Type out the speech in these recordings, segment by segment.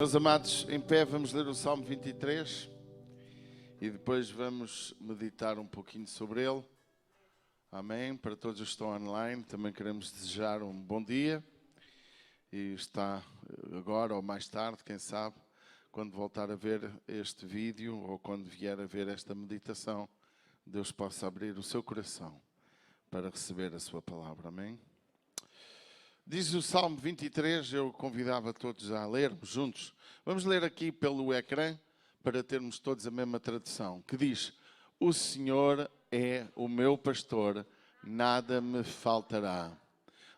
Meus amados, em pé vamos ler o Salmo 23 e depois vamos meditar um pouquinho sobre ele. Amém. Para todos os que estão online, também queremos desejar um bom dia. E está agora ou mais tarde, quem sabe, quando voltar a ver este vídeo ou quando vier a ver esta meditação, Deus possa abrir o seu coração para receber a sua palavra. Amém. Diz o Salmo 23, eu convidava todos a lermos juntos. Vamos ler aqui pelo ecrã para termos todos a mesma tradução, que diz: O Senhor é o meu pastor, nada me faltará.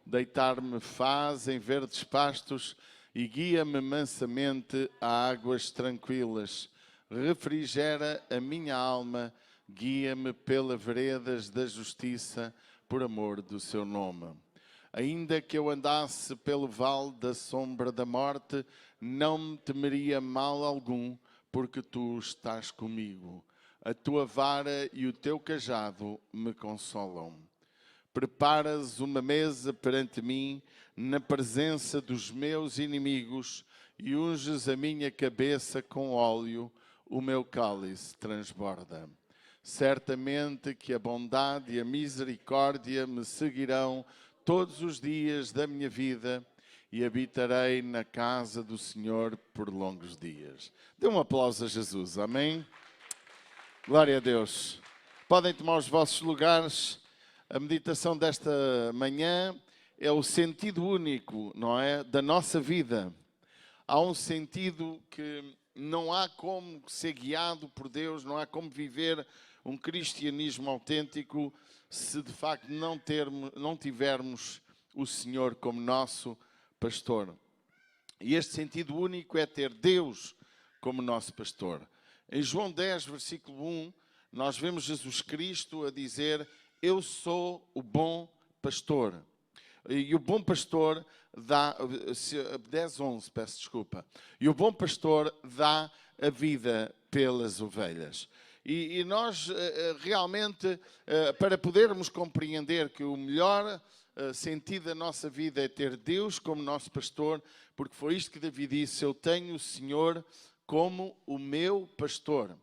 Deitar-me faz em verdes pastos e guia-me mansamente a águas tranquilas. Refrigera a minha alma, guia-me pelas veredas da justiça, por amor do seu nome. Ainda que eu andasse pelo vale da sombra da morte, não me temeria mal algum, porque tu estás comigo. A tua vara e o teu cajado me consolam. Preparas uma mesa perante mim, na presença dos meus inimigos, e unges a minha cabeça com óleo, o meu cálice transborda. Certamente que a bondade e a misericórdia me seguirão todos os dias da minha vida e habitarei na casa do Senhor por longos dias. Dê um aplauso a Jesus, amém? Glória a Deus. Podem tomar os vossos lugares. A meditação desta manhã é o sentido único, não é, da nossa vida. Há um sentido que não há como ser guiado por Deus, não há como viver um cristianismo autêntico se de facto não tivermos o Senhor como nosso pastor. E este sentido único é ter Deus como nosso pastor. Em João 10, versículo 1, nós vemos Jesus Cristo a dizer: Eu sou o bom pastor. E o bom pastor dá, 10:11, peço desculpa. E o bom pastor dá a vida pelas ovelhas. E nós realmente, para podermos compreender que o melhor sentido da nossa vida é ter Deus como nosso pastor, porque foi isto que Davi disse: Eu tenho o Senhor como o meu pastor.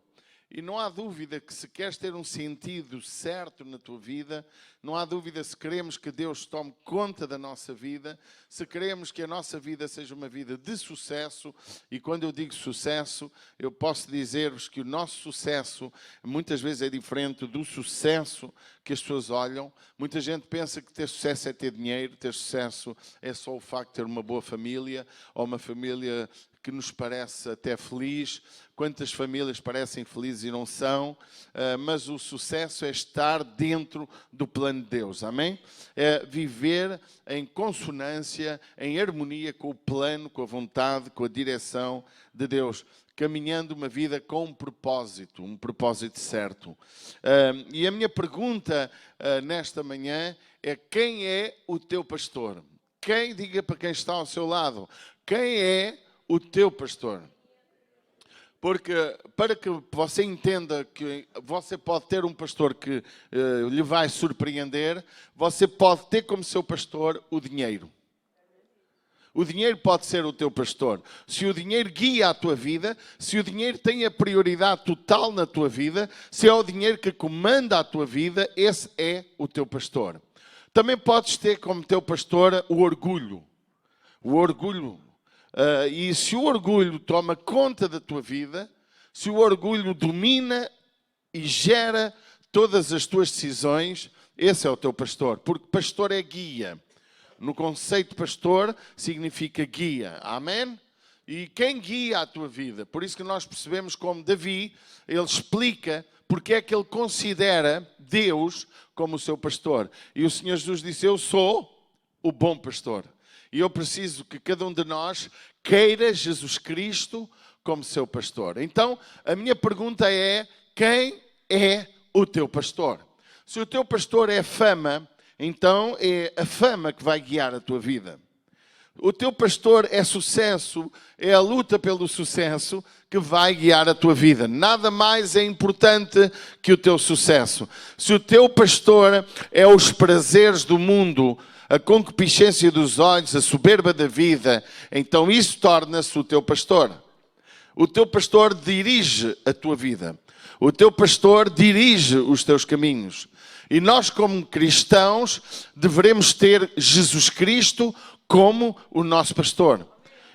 E não há dúvida que se queres ter um sentido certo na tua vida, não há dúvida se queremos que Deus tome conta da nossa vida, se queremos que a nossa vida seja uma vida de sucesso, e quando eu digo sucesso, eu posso dizer-vos que o nosso sucesso muitas vezes é diferente do sucesso que as pessoas olham. Muita gente pensa que ter sucesso é ter dinheiro, ter sucesso é só o facto de ter uma boa família, ou uma família que nos parece até feliz. Quantas famílias parecem felizes e não são, mas o sucesso é estar dentro do plano de Deus, amém? É viver em consonância, em harmonia com o plano, com a vontade, com a direção de Deus, caminhando uma vida com um propósito certo. E a minha pergunta nesta manhã é: quem é o teu pastor? Diga para quem está ao seu lado, quem é o teu pastor? Porque para que você entenda que você pode ter um pastor que lhe vai surpreender, você pode ter como seu pastor o dinheiro. O dinheiro pode ser o teu pastor. Se o dinheiro guia a tua vida, se o dinheiro tem a prioridade total na tua vida, se é o dinheiro que comanda a tua vida, esse é o teu pastor. Também podes ter como teu pastor o orgulho. O orgulho. E se o orgulho toma conta da tua vida, se o orgulho domina e gera todas as tuas decisões, esse é o teu pastor. Porque pastor é guia. No conceito pastor significa guia. Amém? E quem guia a tua vida? Por isso que nós percebemos como Davi, ele explica porque é que ele considera Deus como o seu pastor. E o Senhor Jesus disse: Eu sou o bom pastor. E eu preciso que cada um de nós queira Jesus Cristo como seu pastor. Então, a minha pergunta é: quem é o teu pastor? Se o teu pastor é fama, então é a fama que vai guiar a tua vida. O teu pastor é sucesso, é a luta pelo sucesso que vai guiar a tua vida. Nada mais é importante que o teu sucesso. Se o teu pastor é os prazeres do mundo, a concupiscência dos olhos, a soberba da vida, então isso torna-se o teu pastor. O teu pastor dirige a tua vida. O teu pastor dirige os teus caminhos. E nós, como cristãos, devemos ter Jesus Cristo como o nosso pastor.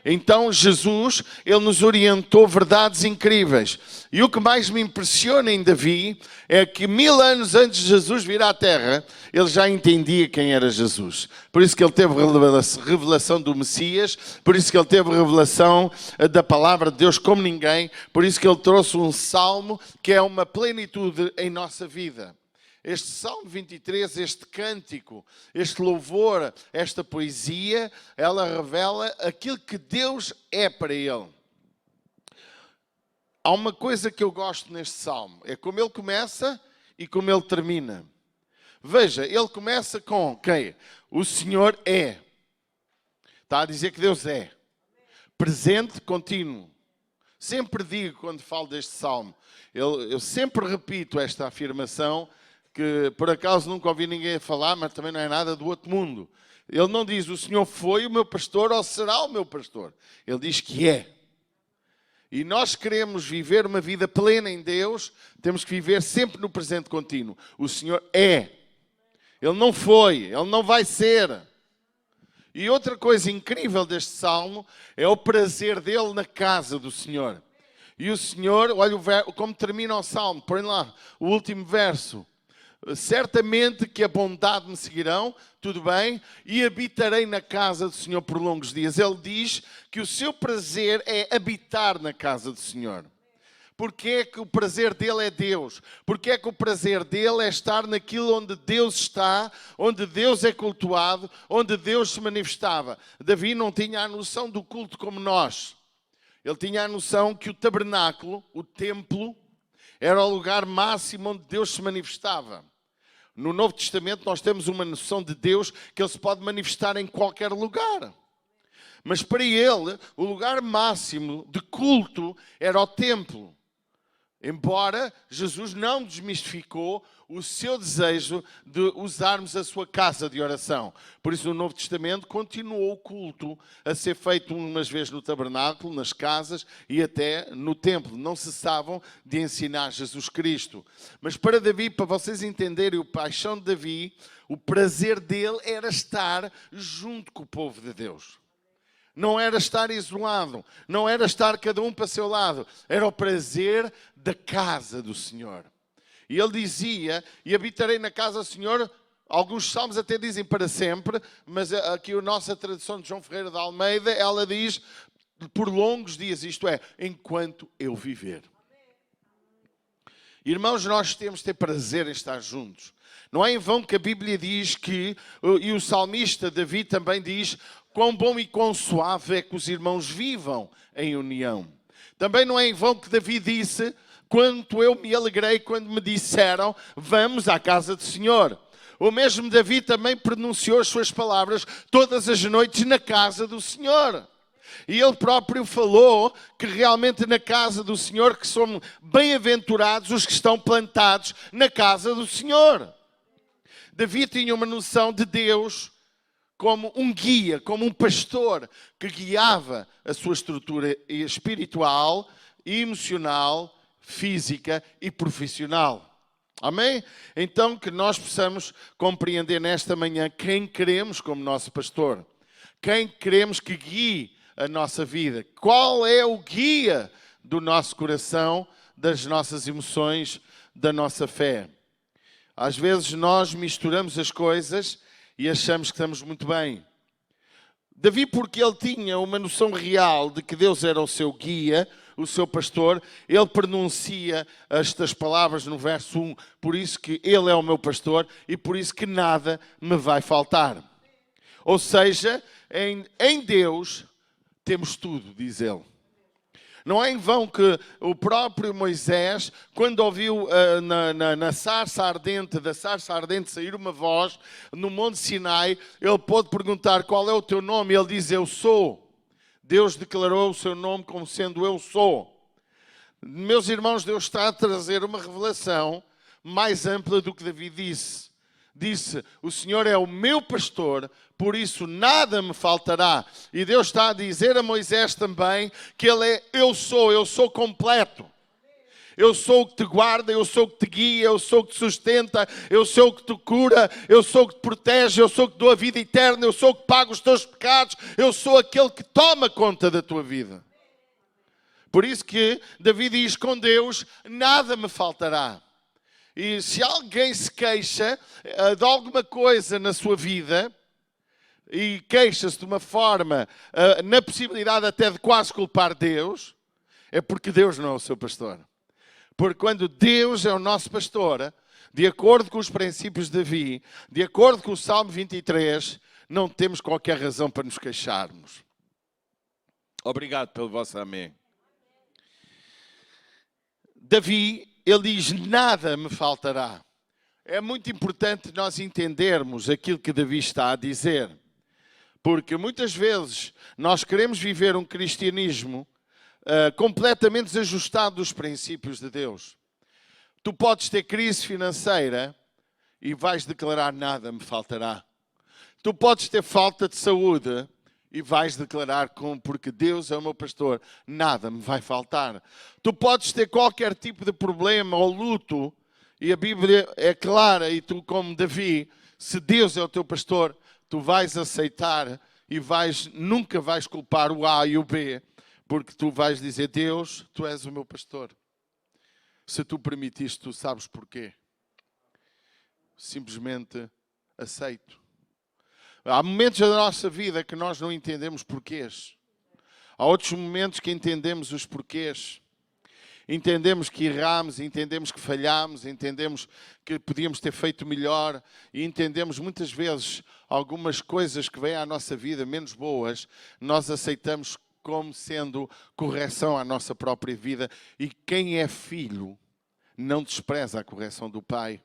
Então Jesus, ele nos orientou verdades incríveis. E o que mais me impressiona em Davi é que 1000 anos antes de Jesus vir à Terra, ele já entendia quem era Jesus. Por isso que ele teve revelação do Messias, por isso que ele teve revelação da palavra de Deus como ninguém, por isso que ele trouxe um salmo que é uma plenitude em nossa vida. Este Salmo 23, este cântico, este louvor, esta poesia, ela revela aquilo que Deus é para ele. Há uma coisa que eu gosto neste Salmo, é como ele começa e como ele termina. Veja, ele começa com quem? O Senhor é. Está a dizer que Deus é. Presente, contínuo. Sempre digo quando falo deste Salmo, eu sempre repito esta afirmação, que por acaso nunca ouvi ninguém falar, mas também não é nada do outro mundo. Ele não diz, o Senhor foi o meu pastor ou será o meu pastor. Ele diz que é. E nós queremos viver uma vida plena em Deus, temos que viver sempre no presente contínuo. O Senhor é. Ele não foi, Ele não vai ser. E outra coisa incrível deste Salmo é o prazer dele na casa do Senhor. E o Senhor, olha como termina o Salmo, põe lá o último verso. Certamente que a bondade me seguirão, tudo bem, e habitarei na casa do Senhor por longos dias. Ele diz que o seu prazer é habitar na casa do Senhor. Porque é que o prazer dele é Deus? Porque é que o prazer dele é estar naquilo onde Deus está, onde Deus é cultuado, onde Deus se manifestava. Davi não tinha a noção do culto como nós. Ele tinha a noção que o tabernáculo, o templo, era o lugar máximo onde Deus se manifestava. No Novo Testamento nós temos uma noção de Deus que Ele se pode manifestar em qualquer lugar. Mas para Ele, o lugar máximo de culto era o templo. Embora Jesus não desmistificou o seu desejo de usarmos a sua casa de oração. Por isso, no Novo Testamento, continuou o culto a ser feito umas vezes no tabernáculo, nas casas e até no templo. Não cessavam de ensinar Jesus Cristo. Mas para Davi, para vocês entenderem a paixão de Davi, o prazer dele era estar junto com o povo de Deus. Não era estar isolado, não era estar cada um para o seu lado. Era o prazer da casa do Senhor. E ele dizia, e habitarei na casa do Senhor, alguns salmos até dizem para sempre, mas aqui a nossa tradução de João Ferreira de Almeida, ela diz, por longos dias, isto é, enquanto eu viver. Irmãos, nós temos de ter prazer em estar juntos. Não é em vão que a Bíblia diz que, e o salmista Davi também diz, quão bom e quão suave é que os irmãos vivam em união. Também não é em vão que Davi disse, quanto eu me alegrei quando me disseram, vamos à casa do Senhor. O mesmo Davi também pronunciou as suas palavras todas as noites na casa do Senhor. E ele próprio falou que realmente na casa do Senhor, que são bem-aventurados os que estão plantados na casa do Senhor. Davi tinha uma noção de Deus como um guia, como um pastor que guiava a sua estrutura espiritual, emocional, física e profissional. Amém? Então que nós possamos compreender nesta manhã quem queremos como nosso pastor. Quem queremos que guie a nossa vida. Qual é o guia do nosso coração, das nossas emoções, da nossa fé? Às vezes nós misturamos as coisas e achamos que estamos muito bem. Davi, porque ele tinha uma noção real de que Deus era o seu guia, o seu pastor, ele pronuncia estas palavras no verso 1, por isso que ele é o meu pastor e por isso que nada me vai faltar. Ou seja, em Deus temos tudo, diz ele. Não é em vão que o próprio Moisés, quando ouviu na sarça ardente, da sarça ardente sair uma voz, no Monte Sinai, ele pôde perguntar qual é o teu nome, e ele diz, eu sou. Deus declarou o seu nome como sendo eu sou. Meus irmãos, Deus está a trazer uma revelação mais ampla do que Davi disse. disse, o Senhor é o meu pastor, por isso nada me faltará. E Deus está a dizer a Moisés também que Ele é, eu sou completo. Eu sou o que te guarda, eu sou o que te guia, eu sou o que te sustenta, eu sou o que te cura, eu sou o que te protege, eu sou o que te dou a vida eterna, eu sou o que paga os teus pecados, eu sou aquele que toma conta da tua vida. Por isso que Davi diz, com Deus nada me faltará. E se alguém se queixa de alguma coisa na sua vida, e queixa-se de uma forma, na possibilidade até de quase culpar Deus, é porque Deus não é o seu pastor. Porque quando Deus é o nosso pastor, de acordo com os princípios de Davi, de acordo com o Salmo 23, não temos qualquer razão para nos queixarmos. Obrigado pelo vosso amém. Davi, ele diz, nada me faltará. É muito importante nós entendermos aquilo que Davi está a dizer. Porque muitas vezes nós queremos viver um cristianismo completamente desajustado dos princípios de Deus. Tu podes ter crise financeira e vais declarar nada me faltará. Tu podes ter falta de saúde e vais declarar porque Deus é o meu pastor, nada me vai faltar. Tu podes ter qualquer tipo de problema ou luto e a Bíblia é clara e tu, como Davi, se Deus é o teu pastor, tu vais aceitar e nunca vais culpar o A e o B, porque tu vais dizer, Deus, tu és o meu pastor. Se tu permitiste, tu sabes porquê. Simplesmente aceito. Há momentos da nossa vida que nós não entendemos porquês. Há outros momentos que entendemos os porquês. Entendemos que erramos, entendemos que falhamos, entendemos que podíamos ter feito melhor e entendemos muitas vezes algumas coisas que vêm à nossa vida menos boas, nós aceitamos como sendo correção à nossa própria vida. E quem é filho não despreza a correção do pai.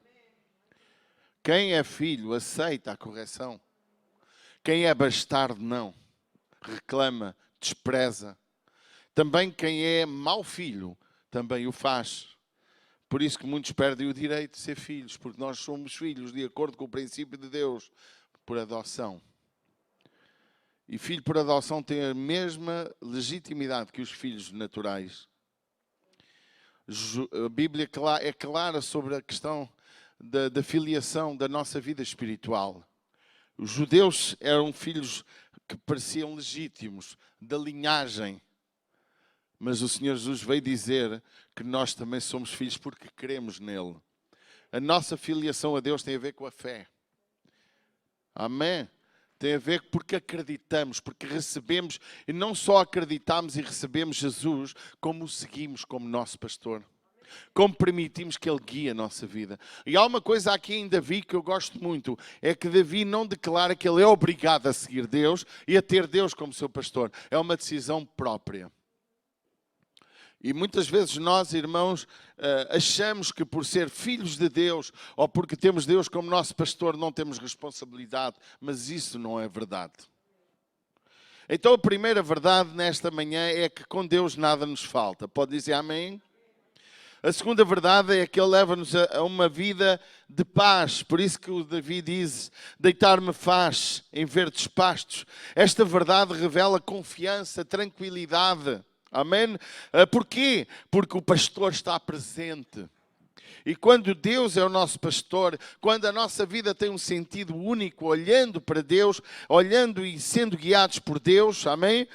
Quem é filho aceita a correção. Quem é bastardo não. Reclama, despreza. Também quem é mau filho também o faz. Por isso que muitos perdem o direito de ser filhos, porque nós somos filhos de acordo com o princípio de Deus, por adoção. E filho por adoção tem a mesma legitimidade que os filhos naturais. A Bíblia é clara sobre a questão da filiação da nossa vida espiritual. Os judeus eram filhos que pareciam legítimos, da linhagem. Mas o Senhor Jesus veio dizer que nós também somos filhos porque cremos nele. A nossa filiação a Deus tem a ver com a fé. Amém? Tem a ver porque acreditamos, porque recebemos, e não só acreditamos e recebemos Jesus, como o seguimos como nosso pastor. Como permitimos que Ele guie a nossa vida. E há uma coisa aqui em Davi que eu gosto muito, é que Davi não declara que ele é obrigado a seguir Deus e a ter Deus como seu pastor. É uma decisão própria. E muitas vezes nós, irmãos, achamos que por ser filhos de Deus ou porque temos Deus como nosso pastor não temos responsabilidade, mas isso não é verdade. Então a primeira verdade nesta manhã é que com Deus nada nos falta. Pode dizer amém? A segunda verdade é que Ele leva-nos a uma vida de paz. Por isso que o Davi diz, deitar-me faz em verdes pastos. Esta verdade revela confiança, tranquilidade. Amém? Porquê? Porque o pastor está presente. E quando Deus é o nosso pastor, quando a nossa vida tem um sentido único, olhando para Deus, olhando e sendo guiados por Deus, amém?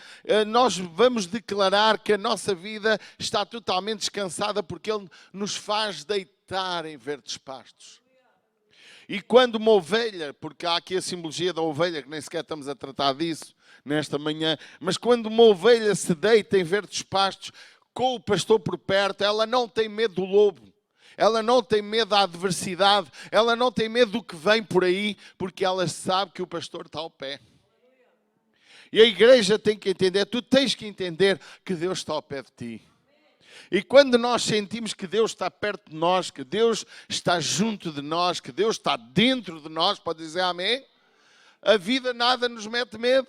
Nós vamos declarar que a nossa vida está totalmente descansada porque Ele nos faz deitar em verdes pastos. E quando uma ovelha, porque há aqui a simbologia da ovelha, que nem sequer estamos a tratar disso nesta manhã, mas quando uma ovelha se deita em verdes pastos, com o pastor por perto, ela não tem medo do lobo. Ela não tem medo da adversidade, ela não tem medo do que vem por aí, porque ela sabe que o pastor está ao pé. E a igreja tem que entender, tu tens que entender que Deus está ao pé de ti. E quando nós sentimos que Deus está perto de nós, que Deus está junto de nós, que Deus está dentro de nós, pode dizer amém? A vida nada nos mete medo.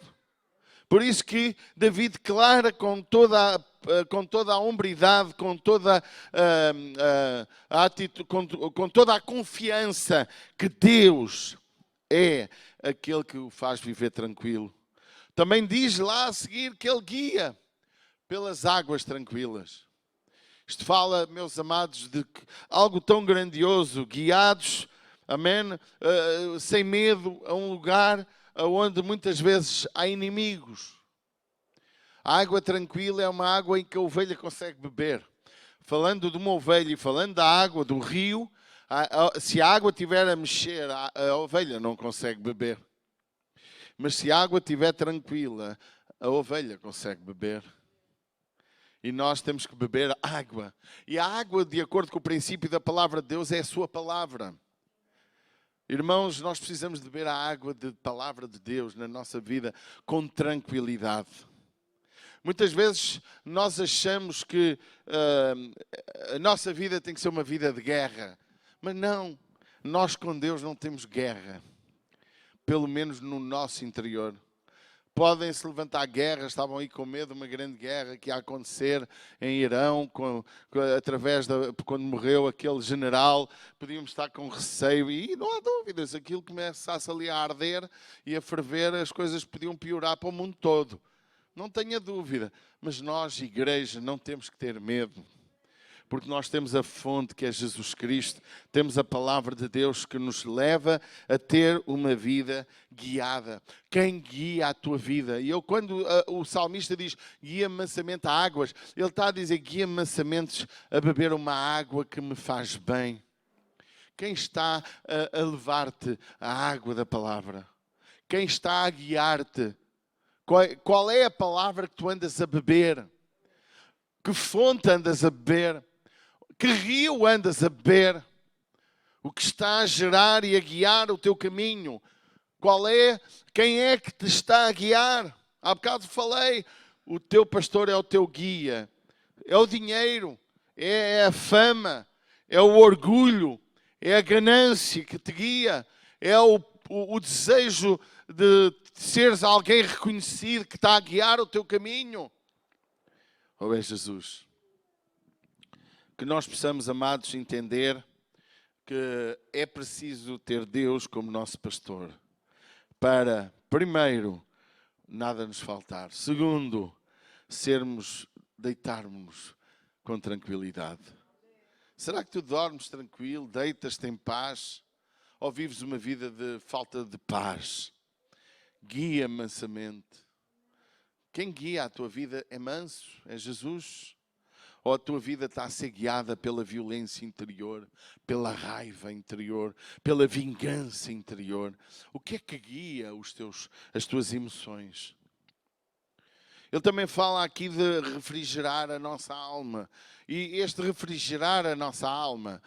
Por isso que Davi declara com toda a com toda a hombridade, com toda a atitude, com toda a confiança que Deus é aquele que o faz viver tranquilo. Também diz lá a seguir que Ele guia pelas águas tranquilas. Isto fala, meus amados, de algo tão grandioso, guiados, amém, sem medo, a um lugar onde muitas vezes há inimigos. A água tranquila é uma água em que a ovelha consegue beber. Falando de uma ovelha e falando da água do rio, se a água estiver a mexer, a ovelha não consegue beber. Mas se a água estiver tranquila, a ovelha consegue beber. E nós temos que beber água. E a água, de acordo com o princípio da palavra de Deus, é a sua palavra. Irmãos, nós precisamos de beber a água da palavra de Deus na nossa vida com tranquilidade. Muitas vezes nós achamos que a nossa vida tem que ser uma vida de guerra. Mas não, nós com Deus não temos guerra. Pelo menos no nosso interior. Podem-se levantar guerras, estavam aí com medo de uma grande guerra que ia acontecer em Irão, quando morreu aquele general, podíamos estar com receio, e não há dúvidas, aquilo começasse ali a arder e a ferver, as coisas podiam piorar para o mundo todo. Não tenha dúvida, mas nós, igreja, não temos que ter medo. Porque nós temos a fonte que é Jesus Cristo, temos a palavra de Deus que nos leva a ter uma vida guiada. Quem guia a tua vida? E quando o salmista diz guia-me mansamente a águas, ele está a dizer guia-me mansamente a beber uma água que me faz bem. Quem está a levar-te a água da palavra? Quem está a guiar-te? Qual é a palavra que tu andas a beber? Que fonte andas a beber? Que rio andas a beber? O que está a gerar e a guiar o teu caminho? Quem é que te está a guiar? Há bocado falei, o teu pastor é o teu guia. É o dinheiro, é a fama, é o orgulho, é a ganância que te guia, é o desejo de seres alguém reconhecido que está a guiar o teu caminho. Ou é Jesus? Que nós possamos, amados, entender que é preciso ter Deus como nosso pastor. Para, primeiro, nada nos faltar. Segundo, deitarmos com tranquilidade. Será que tu dormes tranquilo, deitas-te em paz? Ou vives uma vida de falta de paz? Guia mansamente. Quem guia a tua vida é manso, é Jesus. Ou a tua vida está a ser guiada pela violência interior, pela raiva interior, pela vingança interior? O que é que guia as tuas emoções? Ele também fala aqui de refrigerar a nossa alma. E este refrigerar a nossa alma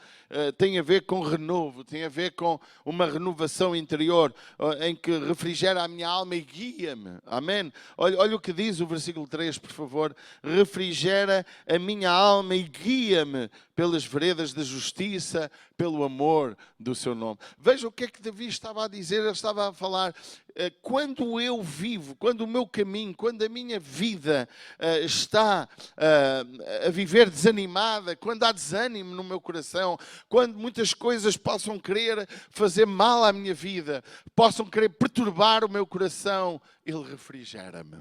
tem a ver com renovo, tem a ver com uma renovação interior, em que refrigera a minha alma e guia-me. Amém? Olha o que diz o versículo 3, por favor. Refrigera a minha alma e guia-me pelas veredas da justiça, pelo amor do seu nome. Veja o que é que Davi estava a dizer. Ele estava a falar, quando eu vivo, quando o meu caminho, quando a minha vida está a viver desanimada, quando há desânimo no meu coração, quando muitas coisas possam querer fazer mal à minha vida, possam querer perturbar o meu coração, Ele refrigera-me.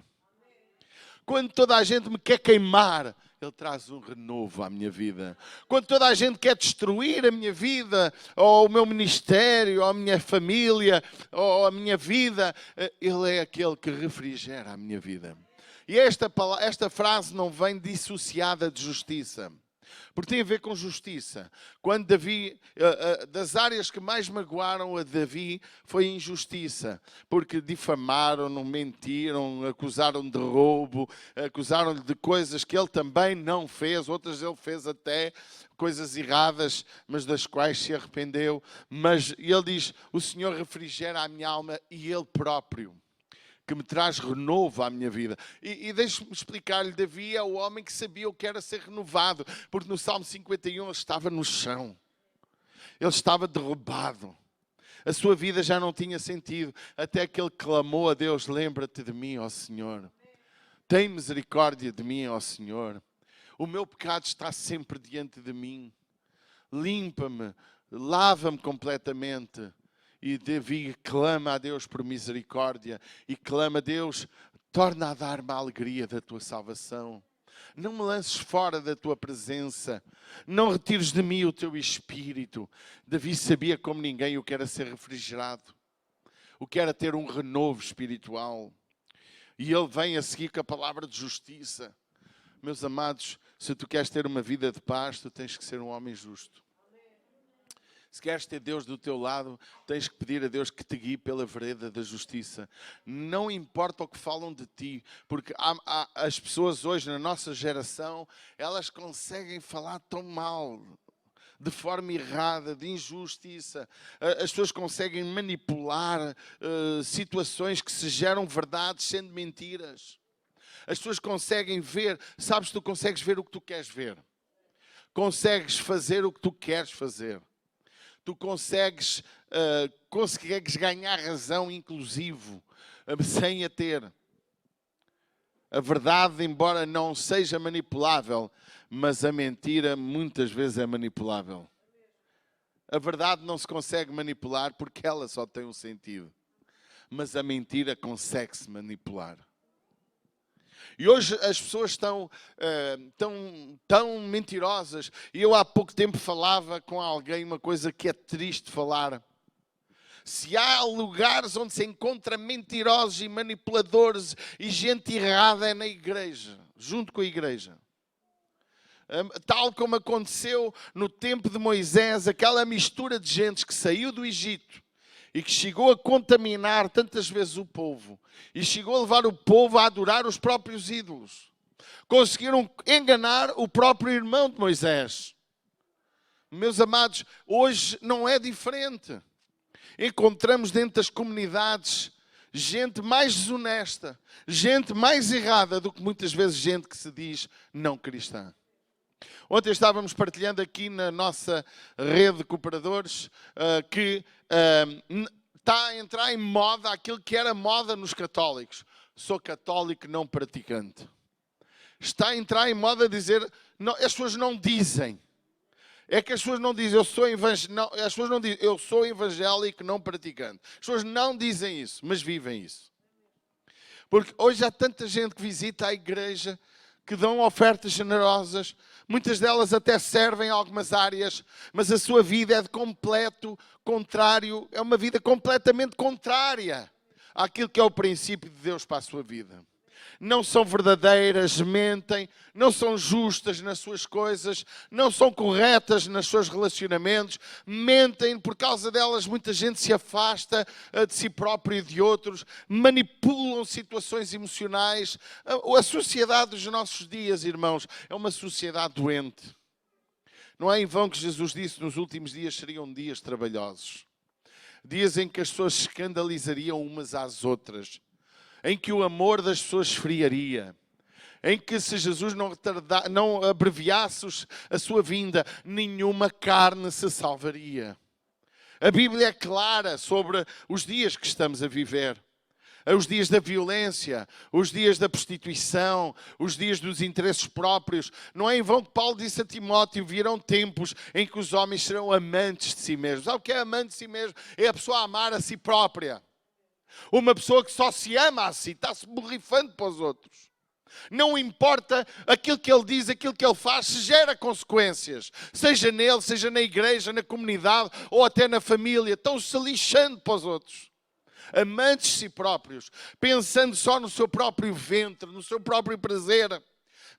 Quando toda a gente me quer queimar, Ele traz um renovo à minha vida. Quando toda a gente quer destruir a minha vida, ou o meu ministério, ou a minha família, ou a minha vida, Ele é aquele que refrigera a minha vida. E esta frase não vem dissociada de justiça. Porque tem a ver com justiça. Quando Davi, das áreas que mais magoaram a Davi foi a injustiça. Porque difamaram-no, mentiram, acusaram de roubo, acusaram-lhe de coisas que ele também não fez. Outras ele fez até coisas erradas, mas das quais se arrependeu. Mas ele diz, o Senhor refrigera a minha alma e Ele próprio, que me traz renovo à minha vida. E deixe-me explicar-lhe, Davi é o homem que sabia o que era ser renovado, porque no Salmo 51 ele estava no chão, ele estava derrubado, a sua vida já não tinha sentido, até que ele clamou a Deus, lembra-te de mim, ó Senhor. Tem misericórdia de mim, ó Senhor. O meu pecado está sempre diante de mim. Limpa-me, lava-me completamente. E Davi clama a Deus por misericórdia. E clama a Deus, torna a dar-me a alegria da tua salvação. Não me lances fora da tua presença. Não retires de mim o teu espírito. Davi sabia como ninguém o que era ser refrigerado. O que era ter um renovo espiritual. E ele vem a seguir com a palavra de justiça. Meus amados, se tu queres ter uma vida de paz, tu tens que ser um homem justo. Se queres ter Deus do teu lado, tens que pedir a Deus que te guie pela vereda da justiça. Não importa o que falam de ti, porque as pessoas hoje, na nossa geração, elas conseguem falar tão mal, de forma errada, de injustiça. As pessoas conseguem manipular situações que se geram verdades sendo mentiras. As pessoas conseguem ver, sabes, tu consegues ver o que tu queres ver. Consegues fazer o que tu queres fazer. Tu consegues ganhar razão, inclusive, sem a ter. A verdade, embora não seja manipulável, mas a mentira muitas vezes é manipulável. A verdade não se consegue manipular porque ela só tem um sentido. Mas a mentira consegue-se manipular. E hoje as pessoas estão tão mentirosas. E eu há pouco tempo falava com alguém uma coisa que é triste falar. Se há lugares onde se encontra mentirosos e manipuladores e gente errada é na igreja, junto com a igreja. Tal como aconteceu no tempo de Moisés, aquela mistura de gente que saiu do Egito e que chegou a contaminar tantas vezes o povo e chegou a levar o povo a adorar os próprios ídolos. Conseguiram enganar o próprio irmão de Moisés. Meus amados, hoje não é diferente. Encontramos dentro das comunidades gente mais desonesta, gente mais errada do que muitas vezes gente que se diz não cristã. Ontem estávamos partilhando aqui na nossa rede de cooperadores que está a entrar em moda aquilo que era moda nos católicos. Sou católico não praticante. Está a entrar em moda dizer, não, as pessoas não dizem. É que as pessoas não dizem, eu sou evangélico não praticante. As pessoas não dizem isso, mas vivem isso. Porque hoje há tanta gente que visita a igreja, que dão ofertas generosas, muitas delas até servem em algumas áreas, mas a sua vida é de completo contrário, é uma vida completamente contrária àquilo que é o princípio de Deus para a sua vida. Não são verdadeiras, mentem, não são justas nas suas coisas, não são corretas nos seus relacionamentos, mentem, por causa delas muita gente se afasta de si próprio e de outros, manipulam situações emocionais. A sociedade dos nossos dias, irmãos, é uma sociedade doente. Não é em vão que Jesus disse nos últimos dias seriam dias trabalhosos. Dias em que as pessoas se escandalizariam umas às outras. Em que o amor das pessoas esfriaria, em que se Jesus não abreviasse a sua vinda, nenhuma carne se salvaria. A Bíblia é clara sobre os dias que estamos a viver. Os dias da violência, os dias da prostituição, os dias dos interesses próprios. Não é em vão que Paulo disse a Timóteo, virão tempos em que os homens serão amantes de si mesmos. Sabe o que é amante de si mesmo? É a pessoa amar a si própria. Uma pessoa que só se ama a si, está-se borrifando para os outros. Não importa aquilo que ele diz, aquilo que ele faz, se gera consequências. Seja nele, seja na igreja, na comunidade ou até na família. Estão-se lixando para os outros. Amantes de si próprios, pensando só no seu próprio ventre, no seu próprio prazer.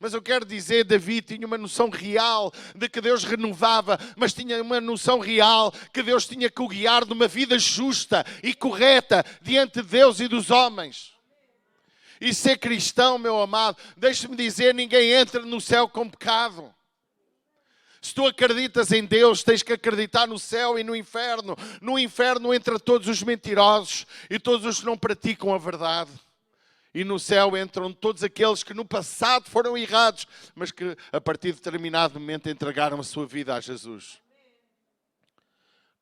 Mas eu quero dizer, Davi tinha uma noção real de que Deus renovava, mas tinha uma noção real que Deus tinha que o guiar de uma vida justa e correta diante de Deus e dos homens. E ser cristão, meu amado, deixe-me dizer, ninguém entra no céu com pecado. Se tu acreditas em Deus, tens que acreditar no céu e no inferno. No inferno entra todos os mentirosos e todos os que não praticam a verdade. E no céu entram todos aqueles que no passado foram errados, mas que a partir de determinado momento entregaram a sua vida a Jesus.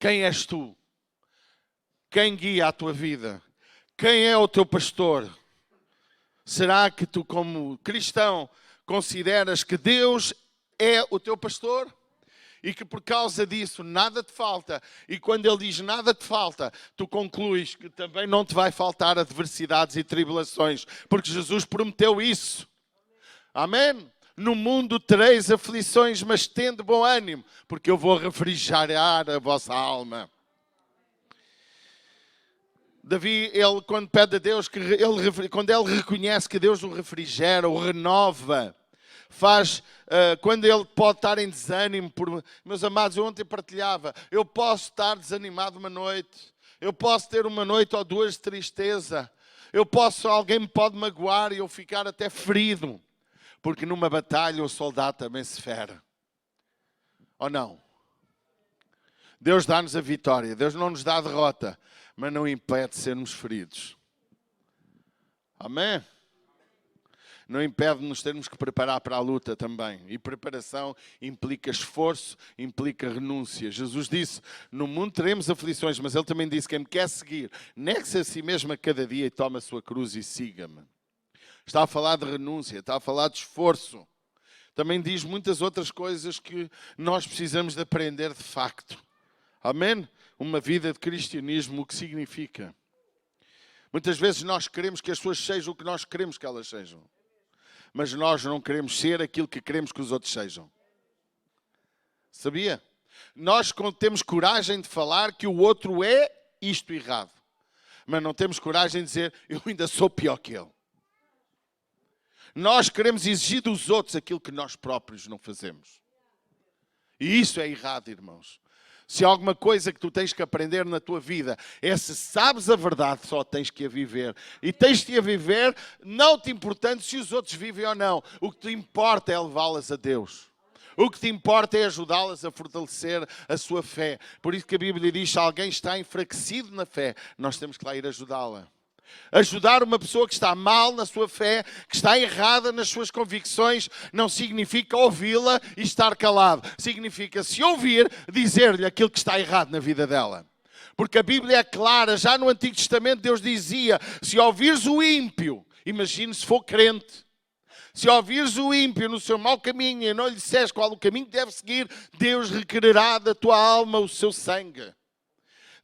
Quem és tu? Quem guia a tua vida? Quem é o teu pastor? Será que tu, como cristão, consideras que Deus é o teu pastor? E que por causa disso nada te falta. E quando Ele diz nada te falta, tu concluis que também não te vai faltar adversidades e tribulações. Porque Jesus prometeu isso. Amém? No mundo tereis aflições, mas tende bom ânimo. Porque eu vou refrigerar a vossa alma. Davi, ele quando pede a Deus, quando ele reconhece que Deus o refrigera, o renova, faz, quando ele pode estar em desânimo, meus amados, eu ontem partilhava, eu posso estar desanimado uma noite, eu posso ter uma noite ou duas de tristeza, alguém me pode magoar e eu ficar até ferido, porque numa batalha o soldado também se fere, ou não? Deus dá-nos a vitória, Deus não nos dá a derrota, mas não impede de sermos feridos. Amém? Não impede de nos termos que preparar para a luta também. E preparação implica esforço, implica renúncia. Jesus disse, no mundo teremos aflições, mas Ele também disse, quem me quer seguir, negue-se a si mesmo a cada dia e toma a sua cruz e siga-me. Está a falar de renúncia, está a falar de esforço. Também diz muitas outras coisas que nós precisamos de aprender de facto. Amém? Uma vida de cristianismo, o que significa? Muitas vezes nós queremos que as pessoas sejam o que nós queremos que elas sejam. Mas nós não queremos ser aquilo que queremos que os outros sejam. Sabia? Nós temos coragem de falar que o outro é isto errado. Mas não temos coragem de dizer, eu ainda sou pior que ele. Nós queremos exigir dos outros aquilo que nós próprios não fazemos. E isso é errado, irmãos. Se há alguma coisa que tu tens que aprender na tua vida, é se sabes a verdade, só tens que a viver. E tens que a viver, não te importando se os outros vivem ou não. O que te importa é levá-las a Deus. O que te importa é ajudá-las a fortalecer a sua fé. Por isso que a Bíblia diz, se alguém está enfraquecido na fé, nós temos que lá ir ajudá-la. Ajudar uma pessoa que está mal na sua fé, que está errada nas suas convicções, não significa ouvi-la e estar calado. Significa, se ouvir, dizer-lhe aquilo que está errado na vida dela. Porque a Bíblia é clara, já no Antigo Testamento Deus dizia, se ouvires o ímpio, imagine se for crente, se ouvires o ímpio no seu mau caminho e não lhe disseres qual o caminho que deve seguir, Deus requererá da tua alma o seu sangue.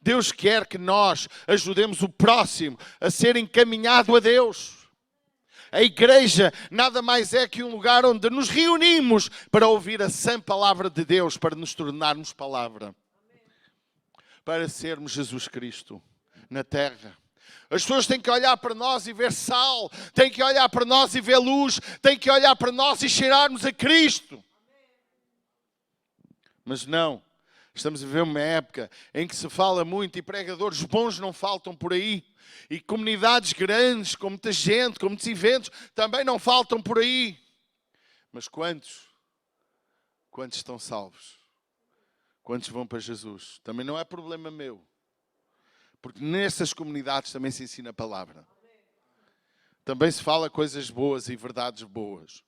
Deus quer que nós ajudemos o próximo a ser encaminhado a Deus. A igreja nada mais é que um lugar onde nos reunimos para ouvir a sã palavra de Deus, para nos tornarmos palavra. Para sermos Jesus Cristo na terra. As pessoas têm que olhar para nós e ver sal, têm que olhar para nós e ver luz, têm que olhar para nós e cheirarmos a Cristo. Mas não. Estamos a viver uma época em que se fala muito e pregadores bons não faltam por aí. E comunidades grandes, com muita gente, com muitos eventos, também não faltam por aí. Mas quantos? Quantos estão salvos? Quantos vão para Jesus? Também não é problema meu. Porque nessas comunidades também se ensina a palavra. Também se fala coisas boas e verdades boas.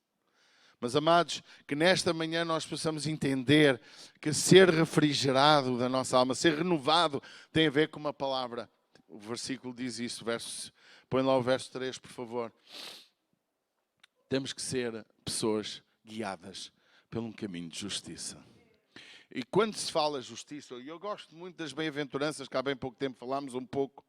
Mas, amados, que nesta manhã nós possamos entender que ser refrigerado da nossa alma, ser renovado, tem a ver com uma palavra. O versículo diz isso, põe lá o verso 3, por favor. Temos que ser pessoas guiadas por um caminho de justiça. E quando se fala justiça, e eu gosto muito das bem-aventuranças, que há bem pouco tempo falámos um pouco,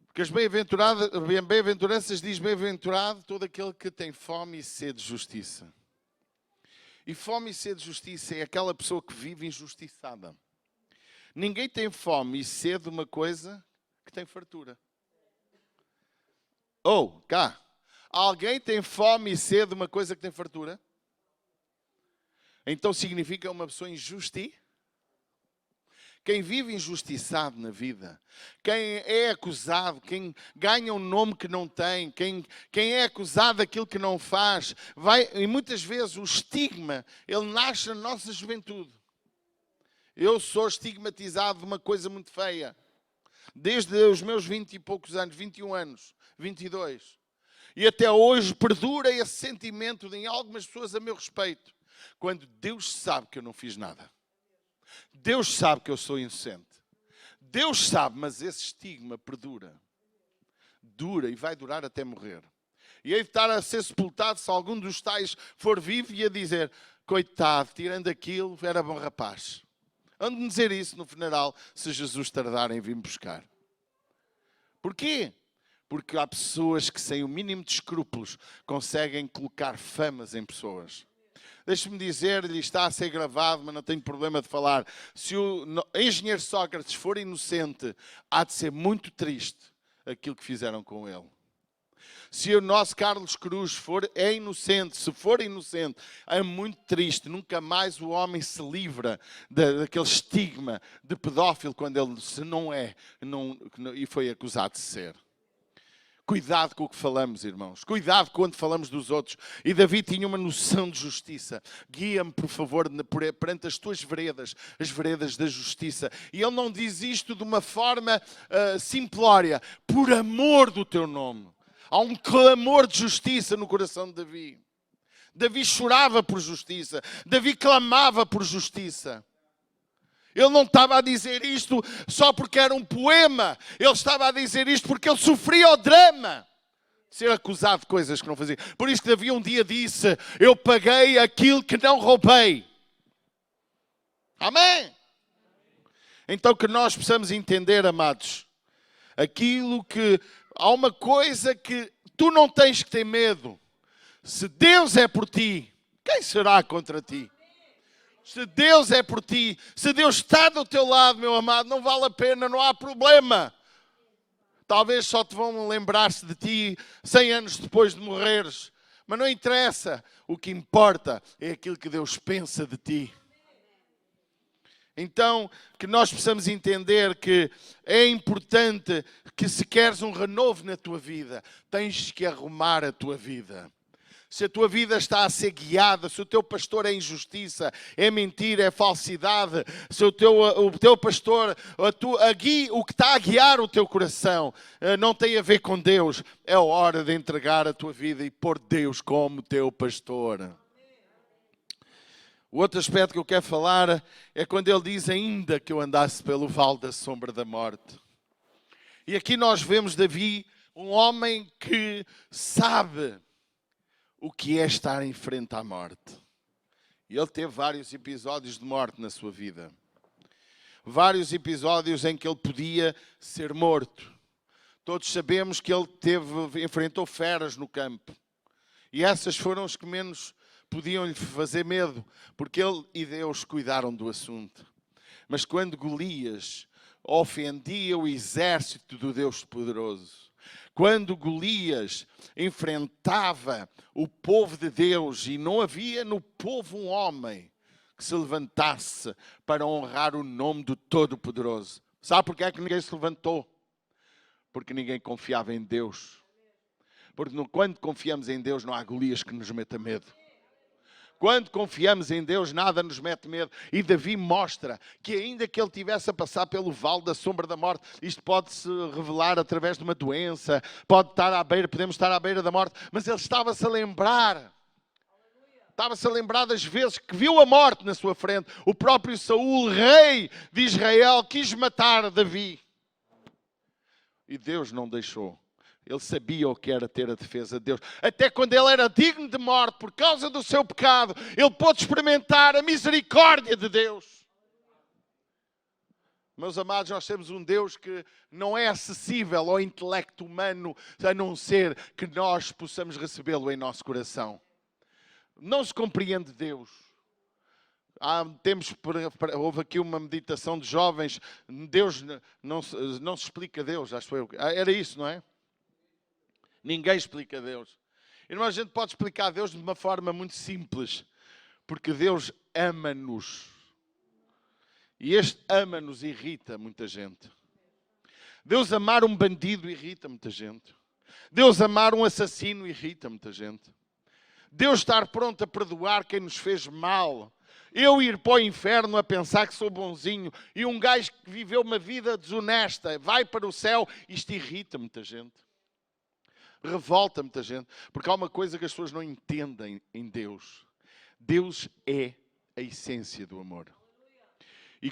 porque as bem-aventuranças diz bem-aventurado todo aquele que tem fome e sede de justiça. E fome e sede de justiça é aquela pessoa que vive injustiçada. Ninguém tem fome e sede de uma coisa que tem fartura. Ou, cá, alguém tem fome e sede de uma coisa que tem fartura? Então significa uma pessoa injusta. Quem vive injustiçado na vida, quem é acusado, quem ganha um nome que não tem, quem é acusado daquilo que não faz, e muitas vezes o estigma, ele nasce na nossa juventude. Eu sou estigmatizado de uma coisa muito feia. Desde os meus 20 e poucos anos, 21 anos, 22. E até hoje perdura esse sentimento em algumas pessoas a meu respeito. Quando Deus sabe que eu não fiz nada. Deus sabe que eu sou inocente. Deus sabe, mas esse estigma perdura. Dura e vai durar até morrer. E hei de estar a ser sepultado se algum dos tais for vivo e a dizer, coitado, tirando aquilo, era bom rapaz. Ande-me dizer isso no funeral, se Jesus tardar em vir buscar. Porquê? Porque há pessoas que sem o mínimo de escrúpulos conseguem colocar famas em pessoas. Deixe-me dizer-lhe, está a ser gravado, mas não tenho problema de falar. Se o engenheiro Sócrates for inocente, há de ser muito triste aquilo que fizeram com ele. Se o nosso Carlos Cruz é inocente, se for inocente, é muito triste. Nunca mais o homem se livra daquele estigma de pedófilo quando ele se não é e foi acusado de ser. Cuidado com o que falamos, irmãos. Cuidado quando falamos dos outros. E Davi tinha uma noção de justiça. Guia-me, por favor, perante as tuas veredas, as veredas da justiça. E ele não diz isto de uma forma simplória. Por amor do teu nome. Há um clamor de justiça no coração de Davi. Davi chorava por justiça. Davi clamava por justiça. Ele não estava a dizer isto só porque era um poema. Ele estava a dizer isto porque ele sofria o drama de ser acusado de coisas que não fazia. Por isso que Davi um dia disse, eu paguei aquilo que não roubei. Amém? Então que nós possamos entender, amados, aquilo que... Há uma coisa que tu não tens que ter medo. Se Deus é por ti, quem será contra ti? Se Deus é por ti, se Deus está do teu lado, meu amado, não vale a pena, não há problema. Talvez só te vão lembrar-se de ti 100 anos depois de morreres. Mas não interessa. O que importa é aquilo que Deus pensa de ti. Então, que nós possamos entender que é importante que se queres um renovo na tua vida, tens que arrumar a tua vida. Se a tua vida está a ser guiada, se o teu pastor é injustiça, é mentira, é falsidade, se o teu pastor, o que está a guiar o teu coração não tem a ver com Deus, é hora de entregar a tua vida e pôr Deus como teu pastor. O outro aspecto que eu quero falar é quando ele diz ainda que eu andasse pelo vale da sombra da morte. E aqui nós vemos Davi, um homem que sabe o que é estar em frente à morte. E ele teve vários episódios de morte na sua vida. Vários episódios em que ele podia ser morto. Todos sabemos que ele enfrentou feras no campo. E essas foram as que menos podiam lhe fazer medo, porque ele e Deus cuidaram do assunto. Mas quando Golias ofendia o exército do Deus poderoso, quando Golias enfrentava o povo de Deus e não havia no povo um homem que se levantasse para honrar o nome do Todo-Poderoso. Sabe porquê é que ninguém se levantou? Porque ninguém confiava em Deus. Porque quando confiamos em Deus não há Golias que nos meta medo. Quando confiamos em Deus, nada nos mete medo. E Davi mostra que ainda que ele tivesse a passar pelo vale da sombra da morte, isto pode-se revelar através de uma doença, podemos estar à beira da morte, mas ele estava-se a lembrar. Estava-se a lembrar das vezes que viu a morte na sua frente. O próprio Saul, rei de Israel, quis matar Davi. E Deus não deixou. Ele sabia o que era ter a defesa de Deus. Até quando ele era digno de morte por causa do seu pecado, ele pôde experimentar a misericórdia de Deus. Meus amados, nós temos um Deus que não é acessível ao intelecto humano, a não ser que nós possamos recebê-lo em nosso coração. Não se compreende Deus. Houve aqui uma meditação de jovens. Deus não se explica Deus, acho eu. Era isso, não é? Ninguém explica Deus. Irmão, a gente pode explicar Deus de uma forma muito simples. Porque Deus ama-nos. E este ama-nos irrita muita gente. Deus amar um bandido irrita muita gente. Deus amar um assassino irrita muita gente. Deus estar pronto a perdoar quem nos fez mal. Eu ir para o inferno a pensar que sou bonzinho e um gajo que viveu uma vida desonesta vai para o céu, isto irrita muita gente. Revolta muita gente, porque há uma coisa que as pessoas não entendem em Deus. Deus é a essência do amor. E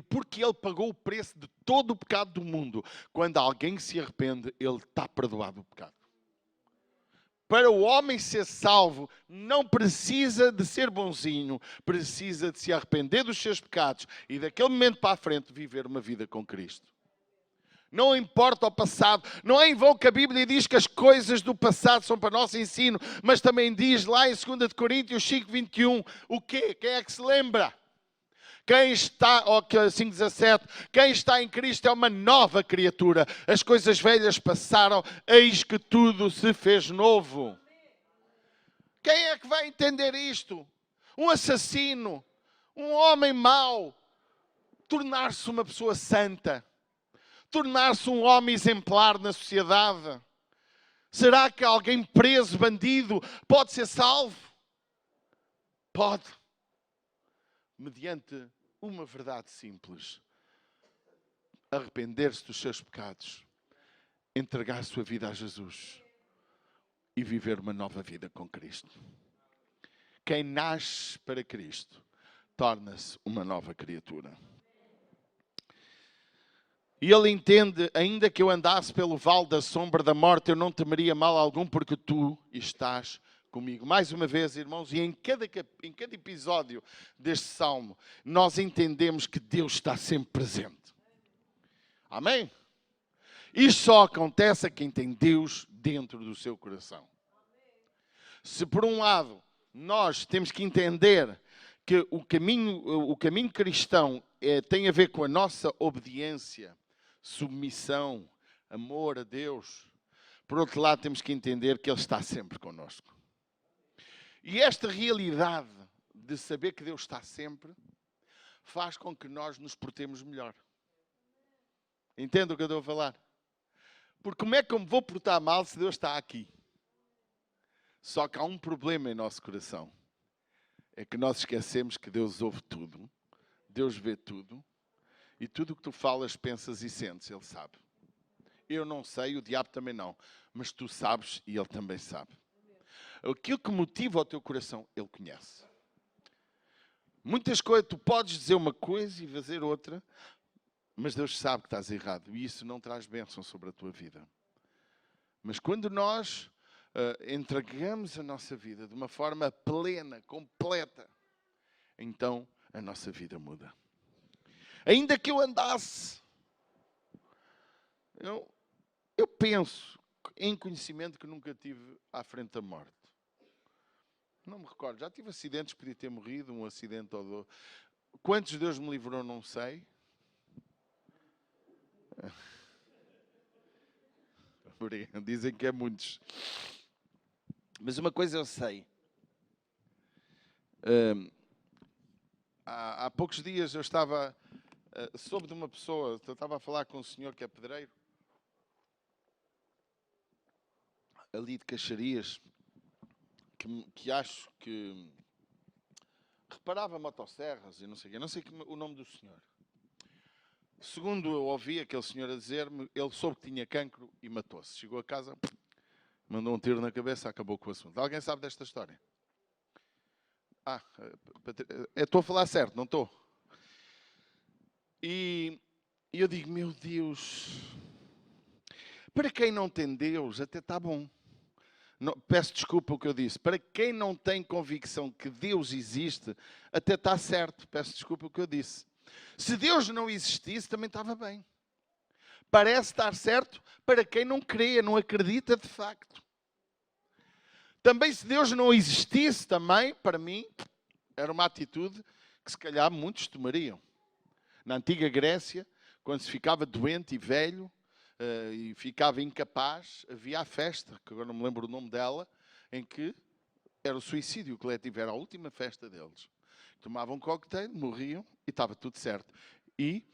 porque Ele pagou o preço de todo o pecado do mundo, quando alguém se arrepende, Ele está perdoado o pecado. Para o homem ser salvo, não precisa de ser bonzinho, precisa de se arrepender dos seus pecados e daquele momento para a frente viver uma vida com Cristo. Não importa o passado, não é em vão que a Bíblia diz que as coisas do passado são para nosso ensino, mas também diz lá em 2 Coríntios 5:21, o quê? Quem é que se lembra? Quem está, ou 5:17, quem está em Cristo é uma nova criatura. As coisas velhas passaram, eis que tudo se fez novo. Quem é que vai entender isto? Um assassino, um homem mau, tornar-se uma pessoa santa, tornar-se um homem exemplar na sociedade. Será que alguém preso, bandido, pode ser salvo? Pode. Mediante uma verdade simples. Arrepender-se dos seus pecados. Entregar a sua vida a Jesus. E viver uma nova vida com Cristo. Quem nasce para Cristo torna-se uma nova criatura. E ele entende, ainda que eu andasse pelo vale da sombra da morte, eu não temeria mal algum, porque tu estás comigo. Mais uma vez, irmãos, e em cada episódio deste salmo, nós entendemos que Deus está sempre presente. Amém? Isto só acontece a quem tem Deus dentro do seu coração. Se por um lado, nós temos que entender que o caminho cristão tem a ver com a nossa obediência, submissão, amor a Deus. Por outro lado, temos que entender que Ele está sempre connosco. E esta realidade de saber que Deus está sempre, faz com que nós nos portemos melhor. Entende o que eu estou a falar? Porque como é que eu me vou portar mal se Deus está aqui? Só que há um problema em nosso coração. É que nós esquecemos que Deus ouve tudo. Deus vê tudo. E tudo o que tu falas, pensas e sentes, Ele sabe. Eu não sei, o diabo também não. Mas tu sabes e Ele também sabe. Aquilo que motiva o teu coração, Ele conhece. Muitas coisas, tu podes dizer uma coisa e fazer outra, mas Deus sabe que estás errado. E isso não traz bênção sobre a tua vida. Mas quando nós entregamos a nossa vida de uma forma plena, completa, então a nossa vida muda. Ainda que eu andasse, eu penso em conhecimento que nunca tive à frente da morte. Não me recordo, já tive acidentes, podia ter morrido, um acidente ou dois. Quantos Deus me livrou, não sei. Dizem que é muitos. Mas uma coisa eu sei. Há poucos dias eu estava... soube de uma pessoa, eu estava a falar com um senhor que é pedreiro, ali de Caxarias, que acho que reparava motosserras e não sei o quê, não sei o nome do senhor. Segundo eu ouvi aquele senhor a dizer-me, ele soube que tinha cancro e matou-se. Chegou a casa, mandou um tiro na cabeça, acabou com o assunto. Alguém sabe desta história? Estou a falar certo, não estou? E eu digo, meu Deus, para quem não tem Deus, até está bom. Não, peço desculpa o que eu disse. Para quem não tem convicção que Deus existe, até está certo. Peço desculpa o que eu disse. Se Deus não existisse, também estava bem. Parece estar certo para quem não crê, não acredita de facto. Também se Deus não existisse, também, para mim, era uma atitude que se calhar muitos tomariam. Na antiga Grécia, quando se ficava doente e velho e ficava incapaz, havia a festa, que agora não me lembro o nome dela, em que era o suicídio coletivo, era a última festa deles. Tomavam um coquetel, morriam e estava tudo certo. E,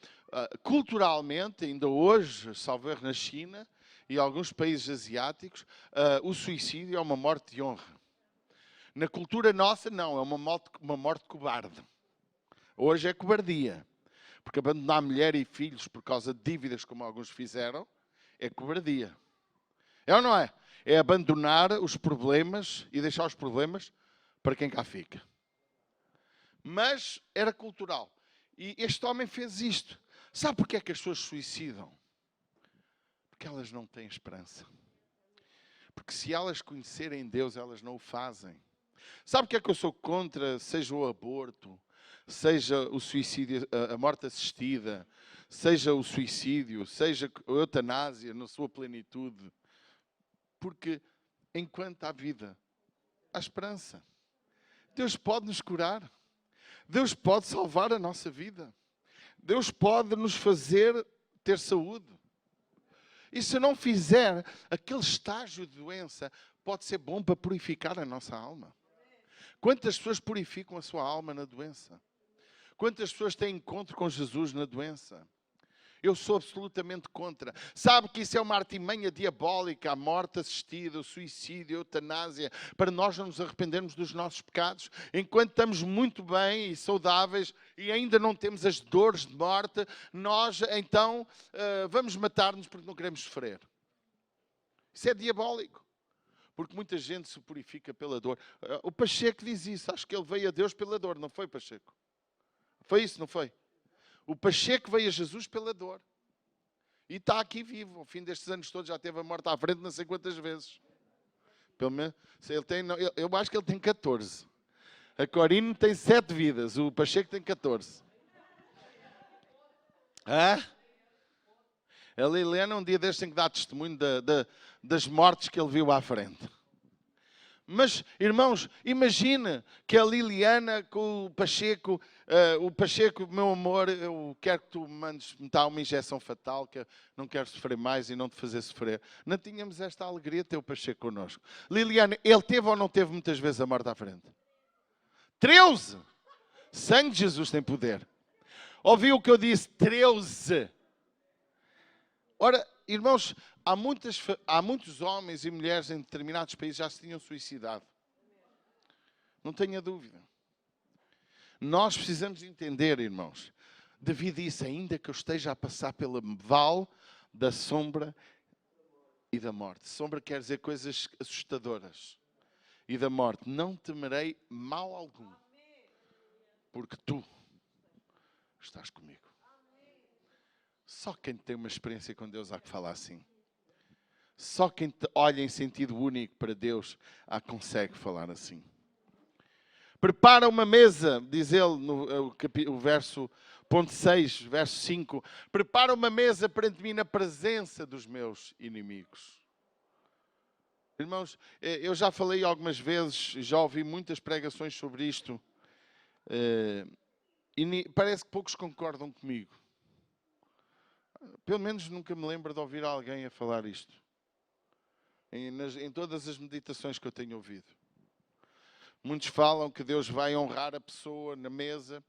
culturalmente, ainda hoje, salvo erro na China e alguns países asiáticos, o suicídio é uma morte de honra. Na cultura nossa, não, é uma morte cobarde. Hoje é cobardia. Porque abandonar mulher e filhos por causa de dívidas, como alguns fizeram, é cobardia. É ou não é? É abandonar os problemas e deixar os problemas para quem cá fica. Mas era cultural. E este homem fez isto. Sabe porquê é que as pessoas se suicidam? Porque elas não têm esperança. Porque se elas conhecerem Deus, elas não o fazem. Sabe o que é que eu sou contra? Seja o aborto, seja o suicídio, a morte assistida, seja o suicídio, seja a eutanásia na sua plenitude. Porque enquanto há vida, há esperança. Deus pode nos curar. Deus pode salvar a nossa vida. Deus pode nos fazer ter saúde. E se não fizer, aquele estágio de doença pode ser bom para purificar a nossa alma. Quantas pessoas purificam a sua alma na doença? Quantas pessoas têm encontro com Jesus na doença? Eu sou absolutamente contra. Sabe que isso é uma artimanha diabólica, a morte assistida, o suicídio, a eutanásia, para nós não nos arrependermos dos nossos pecados, enquanto estamos muito bem e saudáveis e ainda não temos as dores de morte, nós então vamos matar-nos porque não queremos sofrer. Isso é diabólico. Porque muita gente se purifica pela dor. O Pacheco diz isso. Acho que ele veio a Deus pela dor. Não foi, Pacheco? Foi isso, não foi? O Pacheco veio a Jesus pela dor. E está aqui vivo. Ao fim destes anos todos já teve a morte à frente não sei quantas vezes. Pelo menos, eu acho que ele tem 14. A Corine tem 7 vidas. O Pacheco tem 14. Hã? A Liliana um dia destes tem que dar testemunho das mortes que ele viu à frente. Mas, irmãos, imagine que a Liliana com o Pacheco, meu amor, eu quero que tu me dá uma injeção fatal, que eu não quero sofrer mais e não te fazer sofrer. Não tínhamos esta alegria de ter o Pacheco connosco. Liliana, ele teve ou não teve muitas vezes a morte à frente? 13! Sangue de Jesus tem poder. Ouviu o que eu disse? 13! Ora, irmãos, há muitos homens e mulheres em determinados países já se tinham suicidado. Não tenha dúvida. Nós precisamos entender, irmãos, devido a isso, ainda que eu esteja a passar pela vale da sombra e da morte. Sombra quer dizer coisas assustadoras. E da morte. Não temerei mal algum. Porque tu estás comigo. Só quem tem uma experiência com Deus há que falar assim. Só quem olha em sentido único para Deus consegue falar assim. Prepara uma mesa, diz ele no verso ponto 6, verso 5. Prepara uma mesa perante mim na presença dos meus inimigos. Irmãos, eu já falei algumas vezes, já ouvi muitas pregações sobre isto. E parece que poucos concordam comigo. Pelo menos nunca me lembro de ouvir alguém a falar isto. Em todas as meditações que eu tenho ouvido. Muitos falam que Deus vai honrar a pessoa na mesa.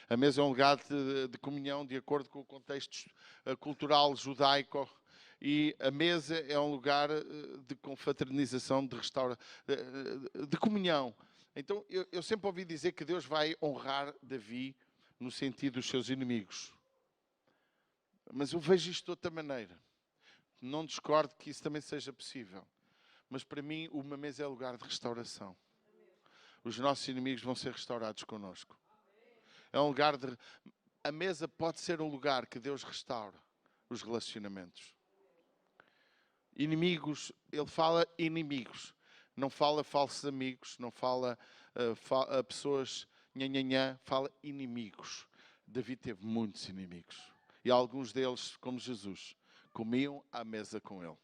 A mesa é um lugar de comunhão de acordo com o contexto cultural judaico. E a mesa é um lugar de confraternização, de comunhão. Então eu sempre ouvi dizer que Deus vai honrar Davi no sentido dos seus inimigos. Mas eu vejo isto de outra maneira. Não discordo que isso também seja possível. Mas para mim, uma mesa é lugar de restauração. Os nossos inimigos vão ser restaurados connosco. É um lugar de... A mesa pode ser um lugar que Deus restaura os relacionamentos. Inimigos, ele fala inimigos. Não fala falsos amigos, não fala pessoas nhanhanhã, fala inimigos. Davi teve muitos inimigos. E alguns deles, como Jesus, comiam à mesa com ele.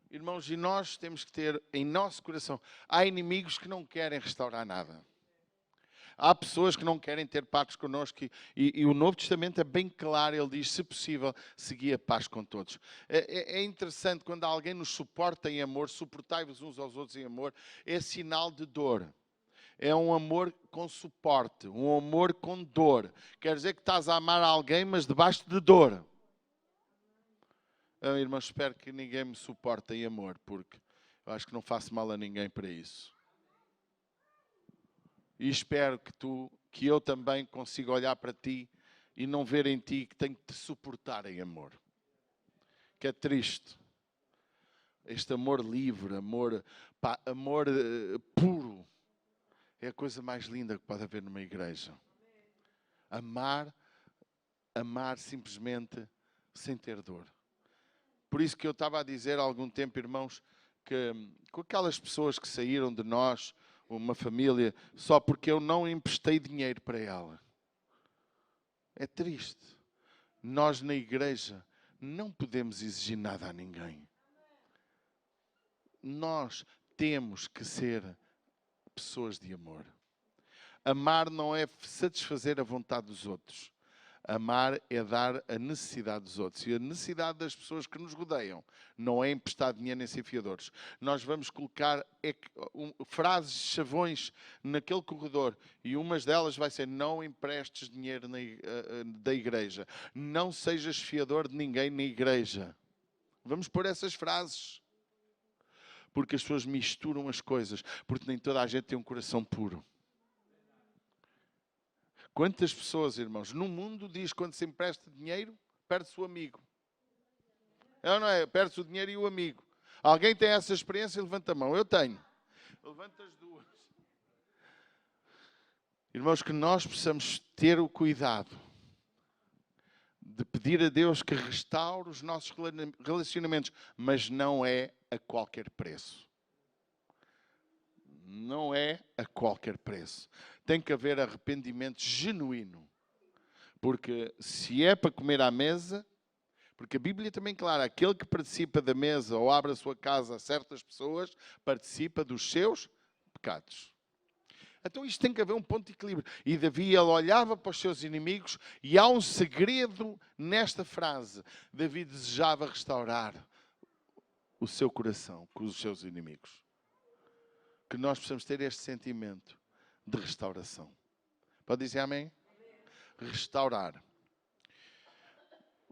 Irmãos, e nós temos que ter em nosso coração... Há inimigos que não querem restaurar nada. Há pessoas que não querem ter pactos connosco. E o Novo Testamento é bem claro. Ele diz, se possível, segui a paz com todos. É interessante quando alguém nos suporta em amor, suportai-vos uns aos outros em amor, é sinal de dor. É um amor com suporte, um amor com dor. Quer dizer que estás a amar alguém, mas debaixo de dor. Irmão, espero que ninguém me suporte em amor, porque eu acho que não faço mal a ninguém para isso. E espero que eu também consiga olhar para ti e não ver em ti que tenho que te suportar em amor. Que é triste. Este amor livre, amor puro. É a coisa mais linda que pode haver numa igreja. Amar simplesmente sem ter dor. Por isso que eu estava a dizer há algum tempo, irmãos, que com aquelas pessoas que saíram de nós, uma família, só porque eu não emprestei dinheiro para ela. É triste. Nós na igreja não podemos exigir nada a ninguém. Nós temos que ser pessoas de amor. Amar não é satisfazer a vontade dos outros. Amar é dar a necessidade dos outros. E a necessidade das pessoas que nos rodeiam não é emprestar dinheiro nem ser fiadores. Nós vamos colocar frases, chavões naquele corredor. E umas delas vai ser: não emprestes dinheiro da igreja. Não sejas fiador de ninguém na igreja. Vamos pôr essas frases. Porque as pessoas misturam as coisas. Porque nem toda a gente tem um coração puro. Quantas pessoas, irmãos, no mundo diz que quando se empresta dinheiro, perde-se o amigo. É ou não é? Perde-se o dinheiro e o amigo. Alguém tem essa experiência? Levanta a mão. Eu tenho. Levanta as duas. Irmãos, que nós possamos ter o cuidado de pedir a Deus que restaure os nossos relacionamentos, mas não é a qualquer preço. Não é a qualquer preço. Tem que haver arrependimento genuíno. Porque se é para comer à mesa, porque a Bíblia também, claro, aquele que participa da mesa ou abre a sua casa a certas pessoas, participa dos seus pecados. Então isto tem que haver um ponto de equilíbrio. E Davi, ele olhava para os seus inimigos e há um segredo nesta frase. Davi desejava restaurar o seu coração com os seus inimigos. Que nós possamos ter este sentimento de restauração. Pode dizer amém? Restaurar.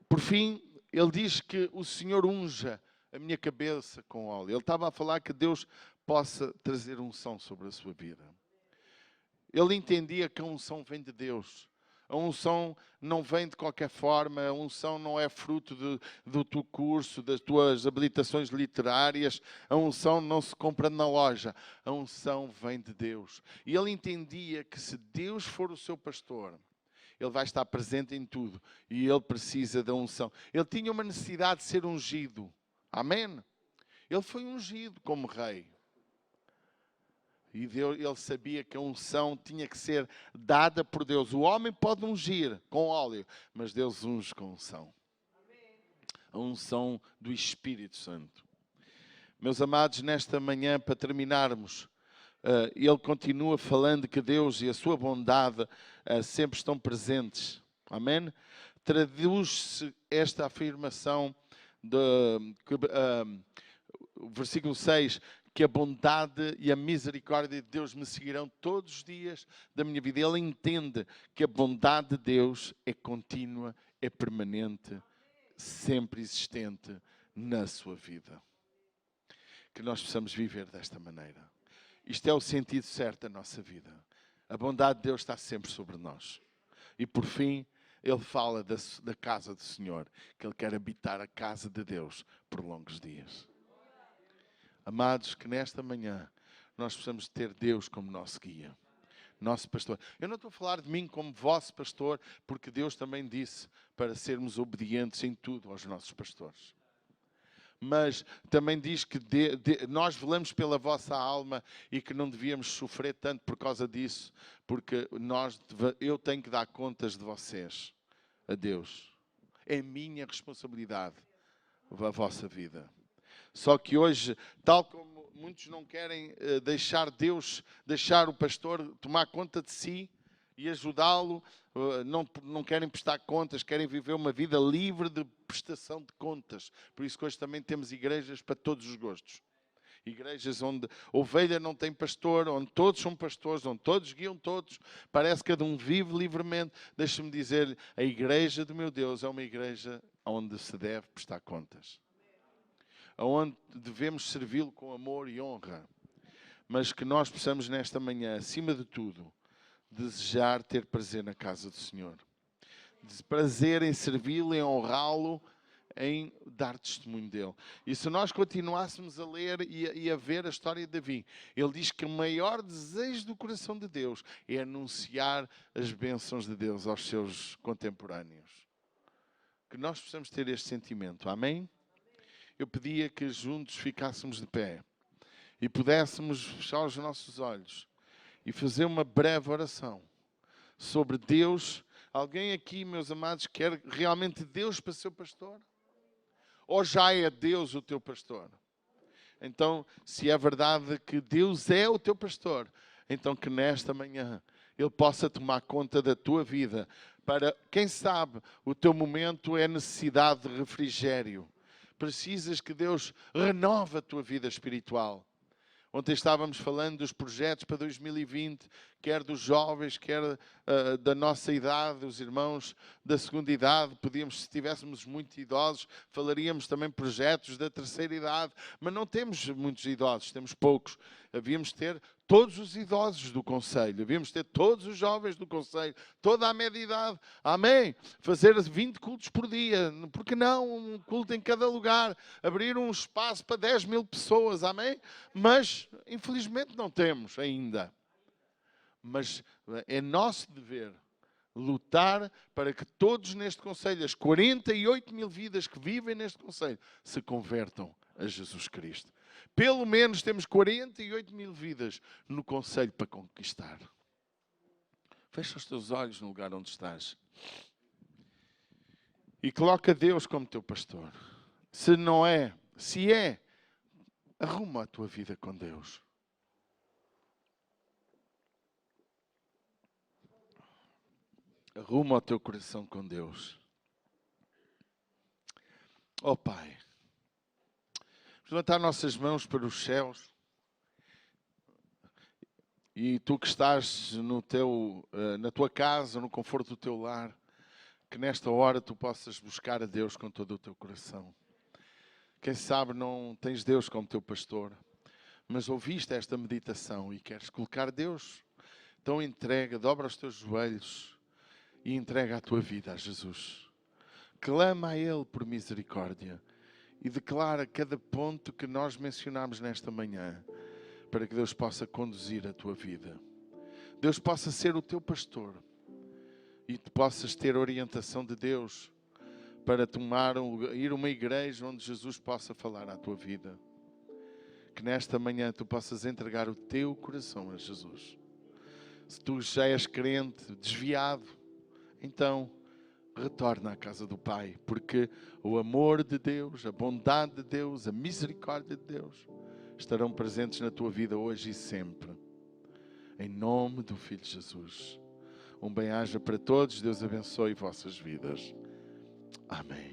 Por fim, ele diz que o Senhor unja a minha cabeça com óleo. Ele estava a falar que Deus possa trazer unção sobre a sua vida. Ele entendia que a unção vem de Deus. A unção não vem de qualquer forma, a unção não é fruto do teu curso, das tuas habilitações literárias, a unção não se compra na loja, a unção vem de Deus. E ele entendia que se Deus for o seu pastor, ele vai estar presente em tudo e ele precisa da unção. Ele tinha uma necessidade de ser ungido, amém? Ele foi ungido como rei. E ele sabia que a unção tinha que ser dada por Deus. O homem pode ungir com óleo, mas Deus unge com unção. A unção do Espírito Santo. Meus amados, nesta manhã, para terminarmos, ele continua falando que Deus e a sua bondade sempre estão presentes. Amém? Traduz-se esta afirmação, versículo 6, que a bondade e a misericórdia de Deus me seguirão todos os dias da minha vida. Ele entende que a bondade de Deus é contínua, é permanente, sempre existente na sua vida. Que nós possamos viver desta maneira. Isto é o sentido certo da nossa vida. A bondade de Deus está sempre sobre nós. E por fim, ele fala da casa do Senhor, que ele quer habitar a casa de Deus por longos dias. Amados, que nesta manhã nós possamos ter Deus como nosso guia, nosso pastor. Eu não estou a falar de mim como vosso pastor, porque Deus também disse para sermos obedientes em tudo aos nossos pastores. Mas também diz que nós velamos pela vossa alma e que não devíamos sofrer tanto por causa disso, porque eu tenho que dar contas de vocês a Deus. É minha responsabilidade a vossa vida. Só que hoje, tal como muitos não querem deixar o pastor tomar conta de si e ajudá-lo, não querem prestar contas, querem viver uma vida livre de prestação de contas. Por isso que hoje também temos igrejas para todos os gostos. Igrejas onde a ovelha não tem pastor, onde todos são pastores, onde todos guiam todos, parece que cada um vive livremente. Deixa-me dizer, a igreja do meu Deus é uma igreja onde se deve prestar contas. Onde devemos servi-lo com amor e honra. Mas que nós possamos nesta manhã, acima de tudo, desejar ter prazer na casa do Senhor. Prazer em servi-lo, em honrá-lo, em dar testemunho dele. E se nós continuássemos a ler e a ver a história de Davi, ele diz que o maior desejo do coração de Deus é anunciar as bênçãos de Deus aos seus contemporâneos. Que nós possamos ter este sentimento. Amém? eu pedia que juntos ficássemos de pé e pudéssemos fechar os nossos olhos e fazer uma breve oração sobre Deus. Alguém aqui, meus amados, quer realmente Deus para ser pastor? Ou já é Deus o teu pastor? Então, se é verdade que Deus é o teu pastor, então que nesta manhã Ele possa tomar conta da tua vida. Para, quem sabe, o teu momento é necessidade de refrigério. Precisas que Deus renove a tua vida espiritual. Ontem estávamos falando dos projetos para 2020, quer dos jovens, quer da nossa idade, os irmãos da segunda idade. Podíamos, se estivéssemos muito idosos, falaríamos também projetos da terceira idade. Mas não temos muitos idosos, temos poucos. Havíamos ter todos os idosos do concelho, havíamos ter todos os jovens do concelho, toda a média idade. Amém? Fazer 20 cultos por dia. Por que não? Um culto em cada lugar. Abrir um espaço para 10 mil pessoas. Amém? Mas, infelizmente, não temos ainda. Mas é nosso dever lutar para que todos neste concelho, as 48 mil vidas que vivem neste concelho, se convertam a Jesus Cristo. Pelo menos temos 48 mil vidas no concelho para conquistar. Fecha os teus olhos no lugar onde estás. E coloca Deus como teu pastor. Se não é, se é, arruma a tua vida com Deus. Arruma o teu coração com Deus. Oh Pai, vamos levantar nossas mãos para os céus. E tu que estás na tua casa, no conforto do teu lar, que nesta hora tu possas buscar a Deus com todo o teu coração. Quem sabe não tens Deus como teu pastor, mas ouviste esta meditação e queres colocar Deus. Então entrega, dobra os teus joelhos e entrega a tua vida a Jesus. Clama a Ele por misericórdia e declara cada ponto que nós mencionamos nesta manhã, para que Deus possa conduzir a tua vida. Deus possa ser o teu pastor e tu possas ter orientação de Deus para ir a uma igreja onde Jesus possa falar à tua vida. Que nesta manhã tu possas entregar o teu coração a Jesus. Se tu já és crente, desviado, então retorna à casa do Pai, porque o amor de Deus, a bondade de Deus, a misericórdia de Deus estarão presentes na tua vida hoje e sempre. Em nome do Filho Jesus. Um bem-aja para todos. Deus abençoe vossas vidas. Amém.